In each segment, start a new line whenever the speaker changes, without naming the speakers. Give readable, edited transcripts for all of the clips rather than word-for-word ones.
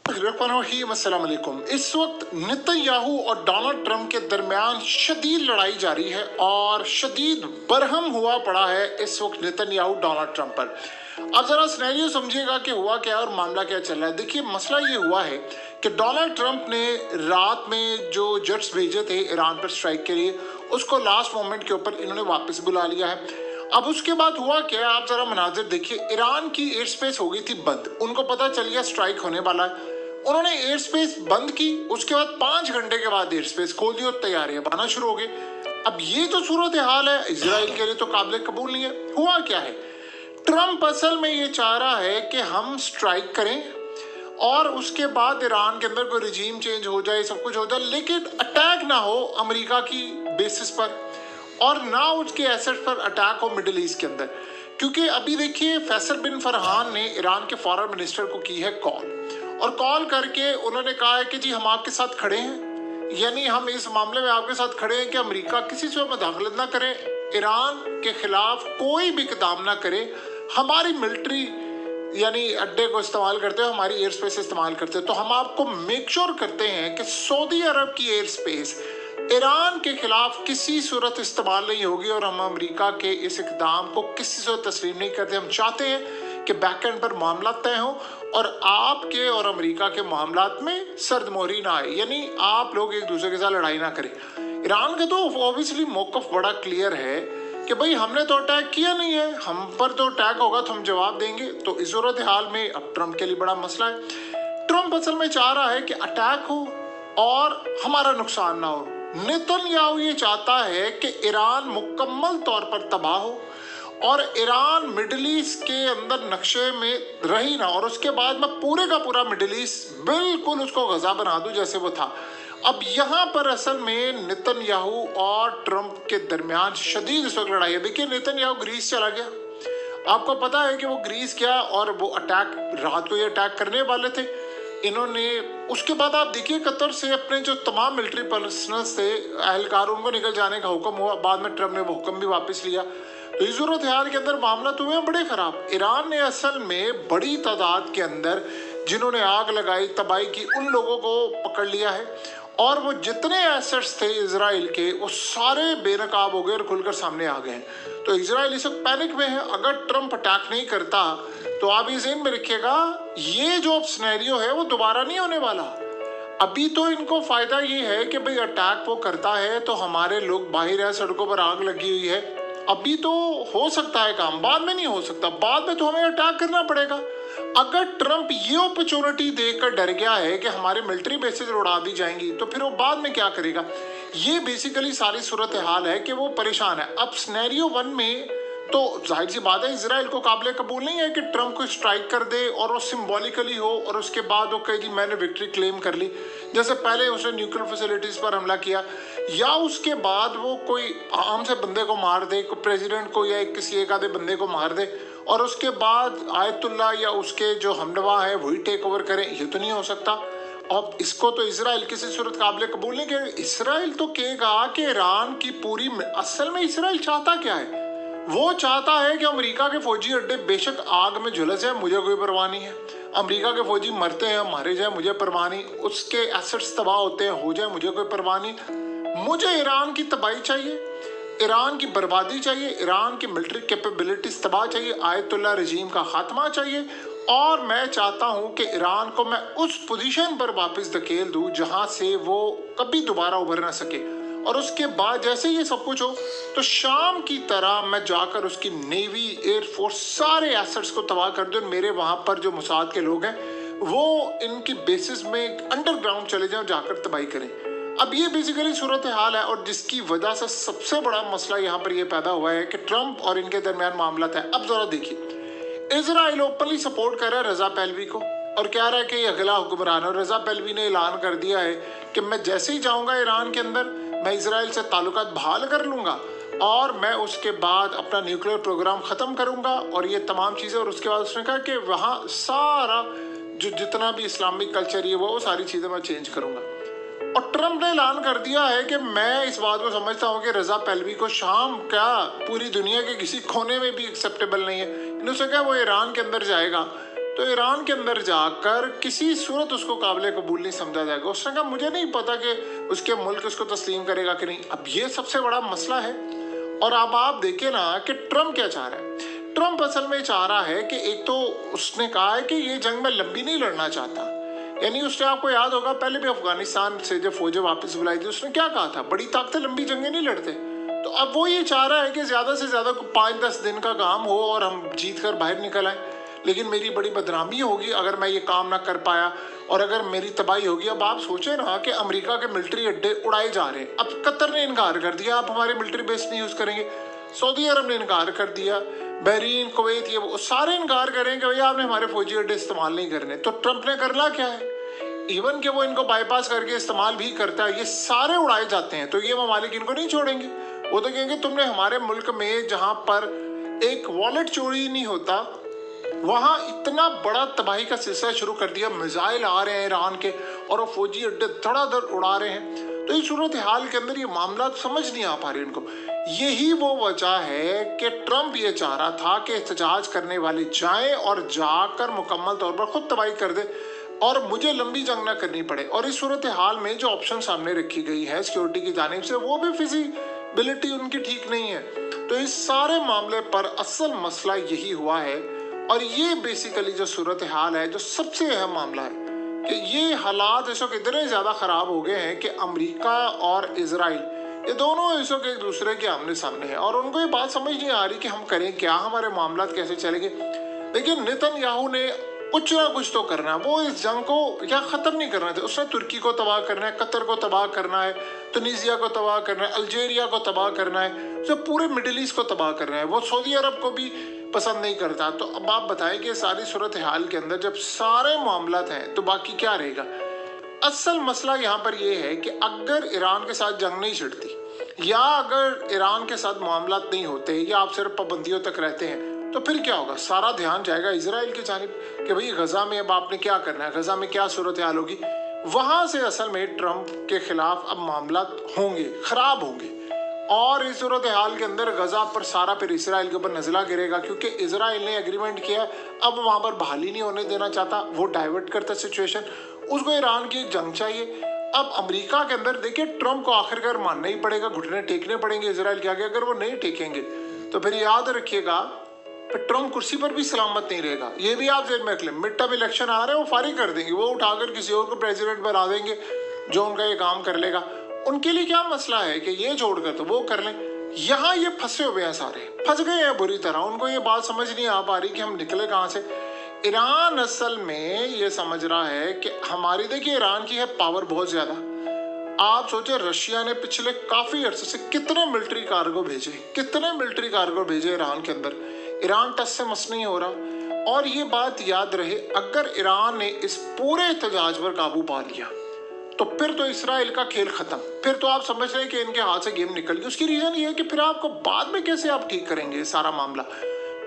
अस्सलाम वालेकुम। इस वक्त नेतन्याहू और डोनाल्ड ट्रंप के दरमियान शदीद लड़ाई जारी है और शदीद बरहम हुआ पड़ा है इस वक्त नेतन्याहू डोनाल्ड ट्रंप पर। अब जरा सिनेरियो समझिएगा कि हुआ क्या है और मामला क्या चल रहा है। देखिए, मसला ये हुआ है कि डोनाल्ड ट्रंप ने रात में जो जेट्स भेजे थे ईरान पर स्ट्राइक के लिए, उसको लास्ट मोमेंट के ऊपर इन्होंने वापस बुला लिया है। अब उसके बाद हुआ क्या, आप जरा मनाजिर देखिए। ईरान की एयर स्पेस हो गई थी बंद, उनको पता चल गया स्ट्राइक होने वाला है। उन्होंने एयर स्पेस बंद की, उसके बाद 5 घंटे के बाद एयर स्पेस खोल दी और तैयारियां बनाना शुरू हो गई। अब ये जो सूरत हाल है इजराइल के लिए तो काबिल कबूल नहीं है। हुआ क्या है, ट्रंप असल में ये चाह रहा है कि हम स्ट्राइक करें और उसके बाद ईरान के अंदर कोई रिजीम चेंज हो जाए, सब कुछ हो जाए, लेकिन अटैक ना हो अमेरिका की बेसिस पर और ना उसके एसेट पर अटैक हो मिडिल ईस्ट के अंदर। क्योंकि अभी देखिए, फैसल बिन फरहान ने ईरान के फॉरेन मिनिस्टर को की है कॉल, और कॉल करके उन्होंने कहा है कि जी हम आपके साथ खड़े हैं, यानी हम इस मामले में आपके साथ खड़े हैं कि अमेरिका किसी से मदाखलत ना करे, ईरान के खिलाफ कोई भी इक़दाम ना करे, हमारी मिलिट्री यानी अड्डे को इस्तेमाल करते हो, हमारी एयर स्पेस इस्तेमाल करते हो, तो हम आपको मेक श्योर करते हैं कि सऊदी अरब की एयर स्पेस ईरान के खिलाफ किसी सूरत इस्तेमाल नहीं होगी और हम अमेरिका के इस इक़दाम को किसी से तस्लीम नहीं करते। हम चाहते हैं कि बैक एंड पर मामला तय हो और आपके और अमेरिका के मामलात में सर्द मोहरी ना आए, यानी आप लोग एक दूसरे के साथ लड़ाई ना करें। ईरान का तो ऑब्वियसली मौक़िफ़ बड़ा क्लियर है कि भाई हमने तो अटैक किया नहीं है, हम पर तो अटैक होगा तो हम जवाब देंगे। तो इस सूरत हाल में अब ट्रंप के लिए बड़ा मसला है। ट्रंप असल में चाह रहा है कि अटैक हो और हमारा नुकसान ना हो। नेतन्याहू ये चाहता है कि ईरान मुकम्मल तौर पर तबाह हो और ईरान मिडिल ईस्ट के अंदर नक्शे में रही ना, और उसके बाद मैं पूरे का पूरा मिडिल ईस्ट बिल्कुल उसको गजा बना दूं जैसे वो था। अब यहाँ पर असल में नेतन्याहू और ट्रंप के दरमियान शदीद इस वक्त लड़ाई है। देखिए, नेतन्याहू ग्रीस चला गया, आपको पता है कि वो ग्रीस गया और वो अटैक रात को ये अटैक करने वाले थे इन्होंने। उसके बाद आप देखिए, कतर से अपने जो तमाम मिलिट्री पर्सनल्स थे, एहलकार, उनको निकल जाने का हुक्म हुआ। बाद में ट्रंप ने वो हुक्म भी वापस लिया। तो इस सूरत हाल के अंदर मामला तो हुए बड़े खराब। ईरान ने असल में बड़ी तादाद के अंदर जिन्होंने आग लगाई, तबाही की, उन लोगों को पकड़ लिया है और वो जितने एसेट्स थे इजराइल के वो सारे बेनकाब हो गए और खुलकर सामने आ गए हैं। तो इजराइल इस वक्त पैनिक में है। अगर ट्रंप अटैक नहीं करता तो आप ये ज़हन में रखिएगा, ये जो सिनेरियो है वो दोबारा नहीं होने वाला। अभी तो इनको फ़ायदा ये है कि भाई अटैक वो करता है तो हमारे लोग बाहर है, सड़कों पर आग लगी हुई है, अभी तो हो सकता है काम, बाद में नहीं हो सकता। बाद में तो हमें अटैक करना पड़ेगा। अगर ट्रंप ये अपॉर्चुनिटी देखकर डर गया है कि हमारे मिलिट्री बेसेस उड़ा दी जाएंगी, तो फिर वो बाद में क्या करेगा। ये बेसिकली सारी सूरत हाल है कि वो परेशान है। अब सिनेरियो 1 में तो जाहिर सी बात है इजराइल को काबिल कबूल नहीं है कि ट्रंप को स्ट्राइक कर दे और वो सिम्बॉलिकली हो और उसके बाद वो कहे जी मैंने विक्ट्री क्लेम कर ली, जैसे पहले उसने न्यूक्लियर फैसिलिटीज़ पर हमला किया, या उसके बाद वो कोई आम से बंदे को मार दे, कोई प्रेसिडेंट को या किसी एक आधे बंदे को मार दे और उसके बाद आयतुल्ला या उसके जो हमनवा है वही टेक ओवर करें। ये तो नहीं हो सकता। अब इसको तो इजराइल किसी सूरत काबिल कबूल नहीं करेगा। इसराइल तो कहेगा कि ईरान की पूरी, असल में इसराइल चाहता क्या है, वो चाहता है कि अमेरिका के फौजी अड्डे बेशक आग में झुलस जाए, मुझे कोई परवाह नहीं है, अमेरिका के फौजी मरते हैं, मारे जाए, मुझे परवाह नहीं, उसके एसेट्स तबाह होते हैं, हो जाए, मुझे कोई परवाह नहीं। मुझे ईरान की तबाही चाहिए, ईरान की बर्बादी चाहिए, ईरान की मिलिट्री कैपेबिलिटीज तबाह चाहिए, आयतुल्ला रजीम का खात्मा चाहिए, और मैं चाहता हूँ कि ईरान को मैं उस पोजीशन पर वापस धकेल दूँ जहाँ से वो कभी दोबारा उभर ना सके। और उसके बाद जैसे ये सब कुछ हो तो शाम की तरह मैं जाकर उसकी नेवी, एयरफोर्स, सारे एसेट्स को तबाह कर दूँ। मेरे वहाँ पर जो मुसाद के लोग हैं वो इनकी बेसिस में अंडरग्राउंड चले जाएं, जाकर तबाही करें। अब ये बेसिकली सूरत हाल है और जिसकी वजह से सबसे बड़ा मसला यहाँ पर ये पैदा हुआ है कि ट्रंप और इनके दरमियान मामला है। अब जरा देखिए, इजराइल ओपनली सपोर्ट कर रहा है रजा पहलवी को और कह रहा है कि ये अगला हुक्मरान है। रजा पहलवी ने ऐलान कर दिया है कि मैं जैसे ही जाऊँगा ईरान के अंदर, मैं इजराइल से ताल्लुकात बहाल कर लूँगा और मैं उसके बाद अपना न्यूक्लियर प्रोग्राम ख़त्म करूँगा और ये तमाम चीज़ें। और उसके बाद उसने कहा कि वहाँ सारा जो जितना भी इस्लामिक कल्चर है वो सारी चीज़ें मैं चेंज करूँगा। और ट्रंप ने ऐलान कर दिया है कि मैं इस बात को समझता हूँ कि रजा पहलवी को शाम क्या पूरी दुनिया के किसी कोने में भी एक्सेप्टेबल नहीं है। इन्होंने कहा वो ईरान के अंदर जाएगा तो ईरान के अंदर जाकर किसी सूरत उसको काबिल कबूल नहीं समझा जाएगा। उसने कहा मुझे नहीं पता कि उसके मुल्क उसको तस्लीम करेगा कि नहीं। अब ये सबसे बड़ा मसला है। और अब आप देखें ना कि ट्रम्प क्या चाह रहा है। ट्रम्प असल में चाह रहा है कि एक तो उसने कहा है कि ये जंग में लंबी नहीं लड़ना चाहता, यानी उसने, आपको याद होगा पहले भी अफगानिस्तान से जब फौजें वापस बुलाई थी उसने क्या कहा था, बड़ी ताकतें लंबी जंगें नहीं लड़ते। तो अब वो ये चाह रहा है कि ज़्यादा से ज़्यादा 5-10 दिन का काम हो और हम जीत कर बाहर निकल आए, लेकिन मेरी बड़ी बदनामी होगी अगर मैं ये काम ना कर पाया और अगर मेरी तबाही होगी। अब आप सोचें ना कि अमेरिका के मिलिट्री अड्डे उड़ाए जा रहे हैं। अब कतर ने इनकार कर दिया आप हमारे मिलिट्री बेस नहीं यूज़ करेंगे, सऊदी अरब ने इनकार कर दिया, बहरीन, कुवैत, ये वो सारे इनकार करें कि भैया आपने हमारे फौजी अड्डे इस्तेमाल नहीं करने। तो ट्रंप ने करना क्या है, इवन कि वो इनको बाईपास करके इस्तेमाल भी करता है, ये सारे उड़ाए जाते हैं। तो ये ममालिक इनको नहीं छोड़ेंगे, वो तो कहेंगे तुमने हमारे मुल्क में जहाँ पर एक वॉलेट चोरी नहीं होता वहाँ इतना बड़ा तबाही का सिलसिला शुरू कर दिया, मिसाइल आ रहे हैं ईरान के और वो फौजी अड्डे धड़ाधड़ उड़ा रहे हैं। तो इस सूरत हाल के अंदर ये मामला समझ नहीं आ पा रहे इनको। यही वो वजह है कि ट्रंप ये चाह रहा था कि एहतजाज करने वाले जाएं और जाकर मुकम्मल तौर पर खुद तबाही कर दे और मुझे लंबी जंग ना करनी पड़े। और इस सूरत हाल में जो ऑप्शन सामने रखी गई है सिक्योरिटी की जानिब से, वो भी फिजिबिलिटी उनकी ठीक नहीं है। तो इस सारे मामले पर असल मसला यही हुआ है। और ये बेसिकली जो सूरत हाल है, जो सबसे अहम मामला है कि ये हालात इस वक्त इतने ज़्यादा ख़राब हो गए हैं कि अमेरिका और इजराइल ये दोनों इस वक्त एक दूसरे के आमने सामने हैं और उनको ये बात समझ नहीं आ रही कि हम करें क्या, हमारे मामला कैसे चलेंगे। लेकिन नेतन्याहू ने कुछ ना कुछ तो करना है, वो इस जंग को या ख़त्म नहीं करना था। उसने तुर्की को तबाह करना है, कतर को तबाह करना है, तुनीसिया को तबाह करना है, अल्जीरिया को तबाह करना है, उसे पूरे मिडिल ईस्ट को तबाह करना है। वो सऊदी अरब को भी पसंद नहीं करता। तो अब आप बताएं कि सारी सूरत हाल के अंदर जब सारे मामलात हैं तो बाकी क्या रहेगा। असल मसला यहाँ पर यह है कि अगर ईरान के साथ जंग नहीं छिड़ती या अगर ईरान के साथ मामलात नहीं होते या आप सिर्फ पाबंदियों तक रहते हैं तो फिर क्या होगा, सारा ध्यान जाएगा इजराइल की जानिब कि भाई गजा में अब आपने क्या करना है, गजा में क्या सूरत हाल होगी। वहाँ से असल में ट्रंप के खिलाफ अब मामलात होंगे, ख़राब होंगे और इस सूरत हाल के अंदर गजा पर सारा फिर इसराइल के ऊपर नज़ला गिरेगा क्योंकि इसराइल ने एग्रीमेंट किया, अब वहाँ पर बहाली नहीं होने देना चाहता, वो डाइवर्ट करता सिचुएशन, उसको ईरान की एक जंग चाहिए। अब अमेरिका के अंदर देखिए ट्रंप को आखिरकार मानना ही पड़ेगा, घुटने टेकने पड़ेंगे इसराइल के आगे। अगर वो नहीं टेकेंगे तो फिर याद रखिएगा फिर ट्रंप कुर्सी पर भी सलामत नहीं रहेगा। ये भी आप जेल में रख लें, मिड टर्म इलेक्शन आ रहे हैं वो फारिग कर देंगे, वो उठाकर किसी और को प्रेसिडेंट बना देंगे जो उनका ये काम कर लेगा। उनके लिए क्या मसला है कि ये छोड़कर तो वो कर लें। यहाँ ये फंसे हुए हैं, सारे फंस गए हैं बुरी तरह। उनको ये बात समझ नहीं आ पा रही कि हम निकले कहाँ से। ईरान असल में ये समझ रहा है कि हमारी, देखिए ईरान की है पावर बहुत ज़्यादा। आप सोचे रशिया ने पिछले काफ़ी अरसे से कितने मिलिट्री कार्गो भेजे ईरान के अंदर। ईरान टस से मस नहीं हो रहा। और ये बात याद रहे, अगर ईरान ने इस पूरे एहतजाज पर काबू पा लिया तो फिर तो इसराइल का खेल खत्म। फिर तो आप समझ रहे हैं कि इनके हाथ से गेम निकल गई। उसकी रीज़न ये है कि फिर आपको बाद में कैसे आप ठीक करेंगे सारा मामला।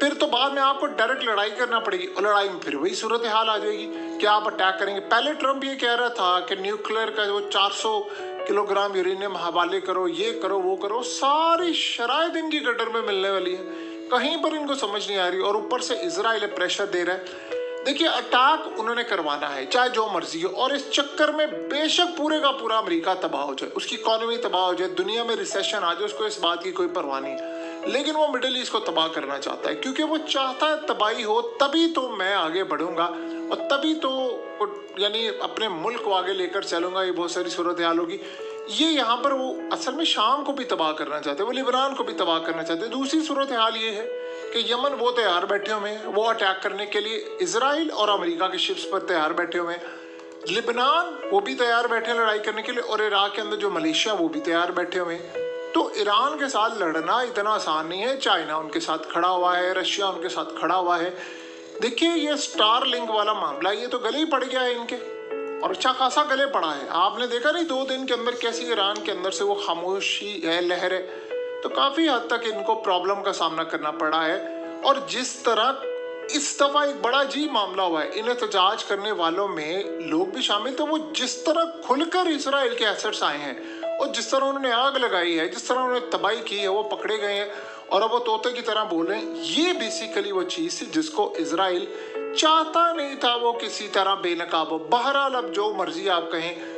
फिर तो बाद में आपको डायरेक्ट लड़ाई करना पड़ेगी और लड़ाई में फिर वही सूरत हाल आ जाएगी कि आप अटैक करेंगे। पहले ट्रंप ये कह रहा था कि न्यूक्लियर का वो 400 किलोग्राम यूरेनियम हवाले करो, ये करो, वो करो, सारी शराइत इनकी गटर में मिलने वाली है, कहीं पर इनको समझ नहीं आ रही। और ऊपर से इजराइल प्रेशर दे रहा है। देखिए अटैक उन्होंने करवाना है चाहे जो मर्जी हो, और इस चक्कर में बेशक पूरे का पूरा अमेरिका तबाह हो जाए, उसकी इकॉनमी तबाह हो जाए, दुनिया में रिसेशन आ जाए, उसको इस बात की कोई परवाह नहीं है। लेकिन वो मिडिल ईस्ट को तबाह करना चाहता है क्योंकि वो चाहता है तबाही हो, तभी तो मैं आगे बढ़ूंगा और तभी तो यानी अपने मुल्क को आगे लेकर चलूंगा। ये बहुत सारी सूरत हाल होगी। ये यहाँ पर वो असल में शाम को भी तबाह करना चाहते हैं, वो लिबनान को भी तबाह करना चाहते हैं। दूसरी सूरत हाल ये है कि यमन वो तैयार बैठे हुए हैं, वो अटैक करने के लिए इजराइल और अमेरिका के शिप्स पर तैयार बैठे हुए हैं। लिबनान वो भी तैयार बैठे हैं लड़ाई करने के लिए, और इराक के अंदर जो मलेशिया वो भी तैयार बैठे हुए हैं। तो ईरान के साथ लड़ना इतना आसान नहीं है। चाइना उनके साथ खड़ा हुआ है, रशिया उनके साथ खड़ा हुआ है। देखिए ये स्टार लिंक वाला मामला, ये तो गले ही पड़ गया है इनके, और अच्छा खासा गले पड़ा है। आपने देखा नहीं 2 दिन के अंदर कैसी ईरान के अंदर से वो खामोशी है, लहर है। तो काफ़ी हद तक इनको प्रॉब्लम का सामना करना पड़ा है। और जिस तरह इस दफ़ा एक बड़ा अजीब मामला हुआ है, इन एहतजाज करने वालों में लोग भी शामिल थे। वो जिस तरह खुलकर इसराइल के एसेट्स आए हैं और जिस तरह उन्होंने आग लगाई है, जिस तरह उन्होंने तबाही की है, वो पकड़े गए हैं। और अब वो तोते की तरह बोल रहे हैं। ये बेसिकली वो चीज थी जिसको इजराइल चाहता नहीं था वो किसी तरह बेनकाब हो। बहरहाल अब जो मर्जी आप कहें,